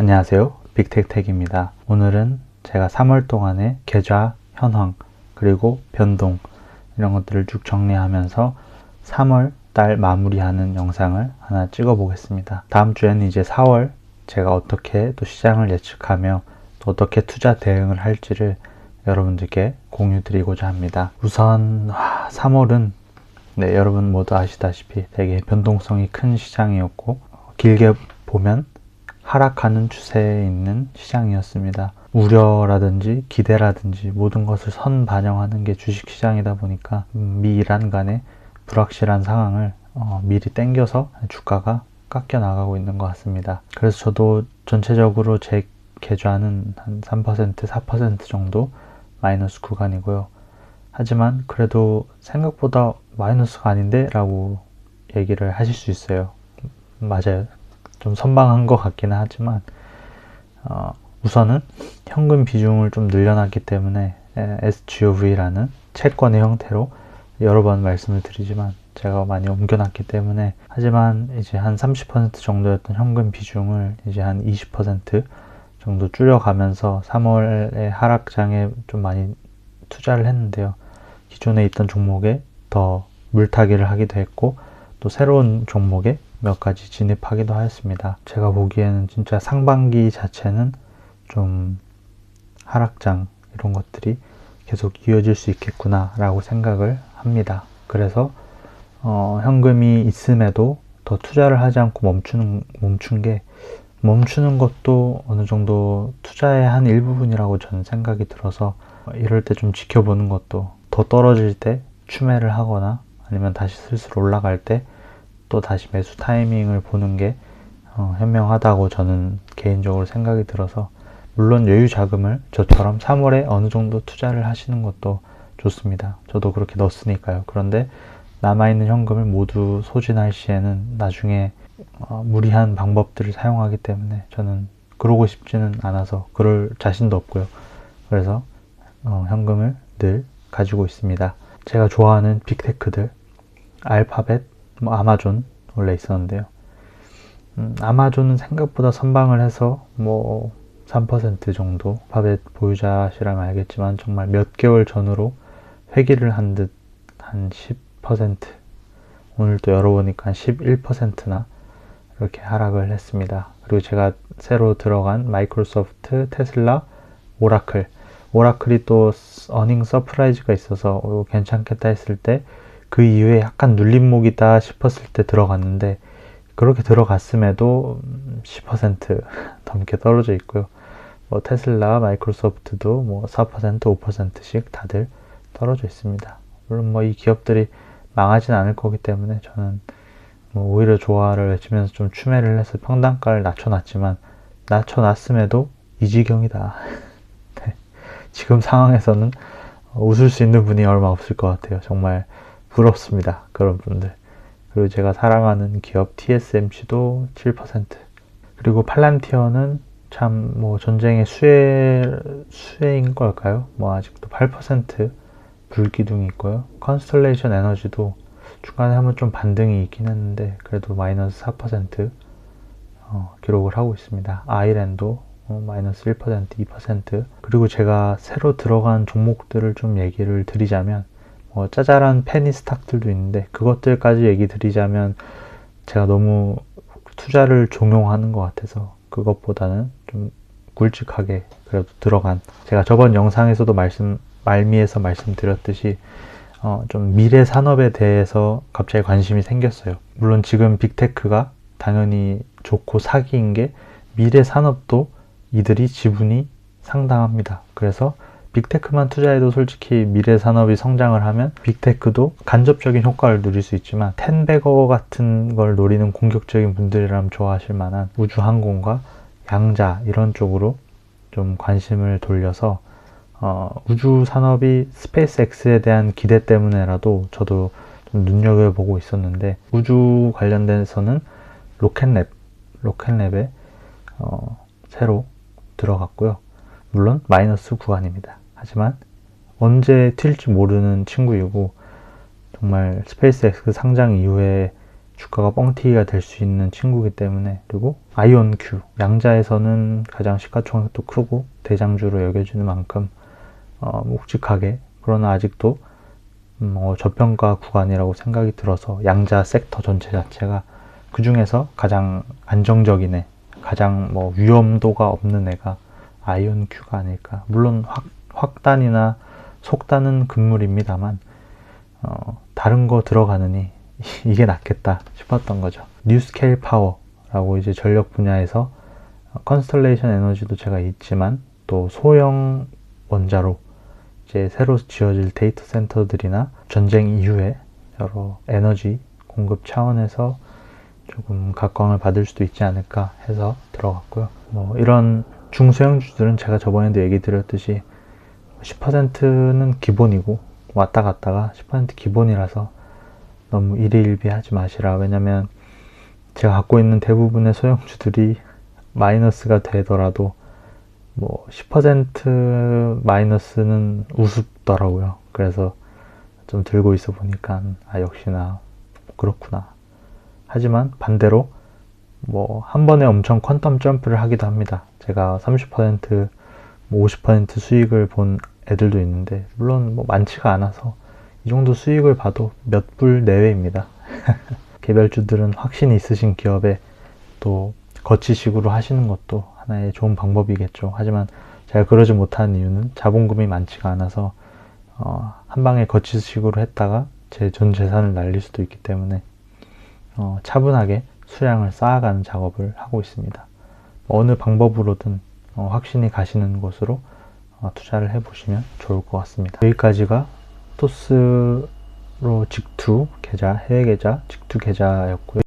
안녕하세요. 빅텍텍입니다. 오늘은 제가 3월 동안의 계좌 현황 그리고 변동 이런 것들을 쭉 정리하면서 3월 달 마무리하는 영상을 하나 찍어 보겠습니다. 다음 주에는 이제 4월 제가 어떻게 또 시장을 예측하며 또 어떻게 투자 대응을 할지를 여러분들께 공유 드리고자 합니다. 우선 3월은 여러분 모두 아시다시피 되게 변동성이 큰 시장이었고 길게 보면 하락하는 추세에 있는 시장이었습니다. 우려라든지 기대라든지 모든 것을 선반영하는 게 주식시장이다 보니까 미 이란 간의 불확실한 상황을 미리 땡겨서 주가가 깎여 나가고 있는 것 같습니다. 그래서 저도 전체적으로 제 계좌는 한 3%, 4% 정도 마이너스 구간이고요. 하지만 그래도 생각보다 마이너스가 아닌데? 라고 얘기를 하실 수 있어요. 맞아요. 좀 선방한 것 같기는 하지만 우선은 현금 비중을 좀 늘려놨기 때문에 SGOV라는 채권의 형태로 여러 번 말씀을 드리지만 제가 많이 옮겨놨기 때문에 하지만 이제 한 30% 정도였던 현금 비중을 이제 한 20% 정도 줄여가면서 3월의 하락장에 좀 많이 투자를 했는데요. 기존에 있던 종목에 더 물타기를 하기도 했고 또 새로운 종목에 몇 가지 진입하기도 하였습니다. 제가 보기에는 진짜 상반기 자체는 좀 하락장 이런 것들이 계속 이어질 수 있겠구나 라고 생각을 합니다. 그래서 현금이 있음에도 더 투자를 하지 않고 멈추는 것도 어느 정도 투자의 한 일부분이라고 저는 생각이 들어서 이럴 때 좀 지켜보는 것도 더 떨어질 때 추매를 하거나 아니면 다시 슬슬 올라갈 때 또 다시 매수 타이밍을 보는 게 현명하다고 저는 개인적으로 생각이 들어서 물론 여유 자금을 저처럼 3월에 어느 정도 투자를 하시는 것도 좋습니다. 저도 그렇게 넣었으니까요. 그런데 남아있는 현금을 모두 소진할 시에는 나중에 무리한 방법들을 사용하기 때문에 저는 그러고 싶지는 않아서 그럴 자신도 없고요. 그래서 현금을 늘 가지고 있습니다. 제가 좋아하는 빅테크들 알파벳, 아마존 원래 있었는데요. 아마존은 생각보다 선방을 해서 3% 정도 알파벳 보유자시라면 알겠지만 정말 몇 개월 전으로 회귀를 한 듯 한 10% 오늘 또 열어보니까 한 11%나 이렇게 하락을 했습니다. 그리고 제가 새로 들어간 마이크로소프트, 테슬라, 오라클이 또 어닝 서프라이즈가 있어서 괜찮겠다 했을 때 그 이후에 약간 눌림목이다 싶었을 때 들어갔는데 그렇게 들어갔음에도 10% 넘게 떨어져 있고요. 테슬라, 마이크로소프트도 4%, 5%씩 다들 떨어져 있습니다. 물론 이 기업들이 망하진 않을 거기 때문에 저는 오히려 조화를 외치면서 좀 추매를 해서 평단가를 낮춰놨지만 낮춰놨음에도 이 지경이다. 네. 지금 상황에서는 웃을 수 있는 분이 얼마 없을 것 같아요. 정말 부럽습니다. 그런 분들. 그리고 제가 사랑하는 기업 TSMC도 7%. 그리고 팔란티어는 참 전쟁의 수혜인 걸까요? 아직도 8% 불기둥이 있고요. 컨스텔레이션 에너지도 중간에 한번 좀 반등이 있긴 했는데 그래도 마이너스 4% 기록을 하고 있습니다. 아이랜도 마이너스 1%, 2%. 그리고 제가 새로 들어간 종목들을 좀 얘기를 드리자면 짜잘한 페니 스탁들도 있는데 그것들까지 얘기 드리자면 제가 너무 투자를 종용하는 것 같아서 그것보다는 좀 굵직하게 그래도 들어간 제가 저번 영상에서도 말미에서 말씀드렸듯이 좀 미래 산업에 대해서 갑자기 관심이 생겼어요. 물론 지금 빅테크가 당연히 좋고 사기인 게 미래 산업도 이들이 지분이 상당합니다. 그래서 빅테크만 투자해도 솔직히 미래 산업이 성장을 하면 빅테크도 간접적인 효과를 누릴 수 있지만 텐베거 같은 걸 노리는 공격적인 분들이라면 좋아하실 만한 우주항공과 양자 이런 쪽으로 좀 관심을 돌려서 우주 산업이 스페이스X에 대한 기대 때문에라도 저도 좀 눈여겨보고 있었는데 우주 관련돼서는 로켓랩에 새로 들어갔고요. 물론 마이너스 구간입니다. 하지만 언제 튈지 모르는 친구이고 정말 스페이스X 상장 이후에 주가가 뻥튀기가 될 수 있는 친구이기 때문에. 그리고 아이온큐, 양자에서는 가장 시가총액도 크고 대장주로 여겨지는 만큼 묵직하게, 그러나 아직도 저평가 구간이라고 생각이 들어서 양자 섹터 전체 자체가 그 중에서 가장 안정적인 애, 가장 위험도가 없는 애가 아이온큐가 아닐까. 물론 확단이나 속단은 금물입니다만 다른 거 들어가느니 이게 낫겠다 싶었던 거죠. 뉴스케일 파워라고 이제 전력 분야에서 컨스텔레이션 에너지도 제가 있지만 또 소형 원자로 이제 새로 지어질 데이터 센터들이나 전쟁 이후에 여러 에너지 공급 차원에서 조금 각광을 받을 수도 있지 않을까 해서 들어갔고요. 이런 중소형주들은 제가 저번에도 얘기 드렸듯이 10%는 기본이고 왔다 갔다가 10% 기본이라서 너무 일희일비하지 마시라. 왜냐면 제가 갖고 있는 대부분의 소형주들이 마이너스가 되더라도 10% 마이너스는 우습더라고요. 그래서 좀 들고 있어 보니까 역시나 그렇구나. 하지만 반대로 한 번에 엄청 퀀텀 점프를 하기도 합니다. 제가 30% 50% 수익을 본 애들도 있는데, 물론 많지가 않아서 이 정도 수익을 봐도 몇 불 내외입니다. 개별주들은 확신이 있으신 기업에 또 거치식으로 하시는 것도 하나의 좋은 방법이겠죠. 하지만 제가 그러지 못하는 이유는 자본금이 많지가 않아서 한 방에 거치식으로 했다가 제 전 재산을 날릴 수도 있기 때문에 차분하게 수량을 쌓아가는 작업을 하고 있습니다. 어느 방법으로든 확신이 가시는 곳으로 투자를 해보시면 좋을 것 같습니다. 여기까지가 토스로 직투 계좌, 해외 계좌, 직투 계좌였고요.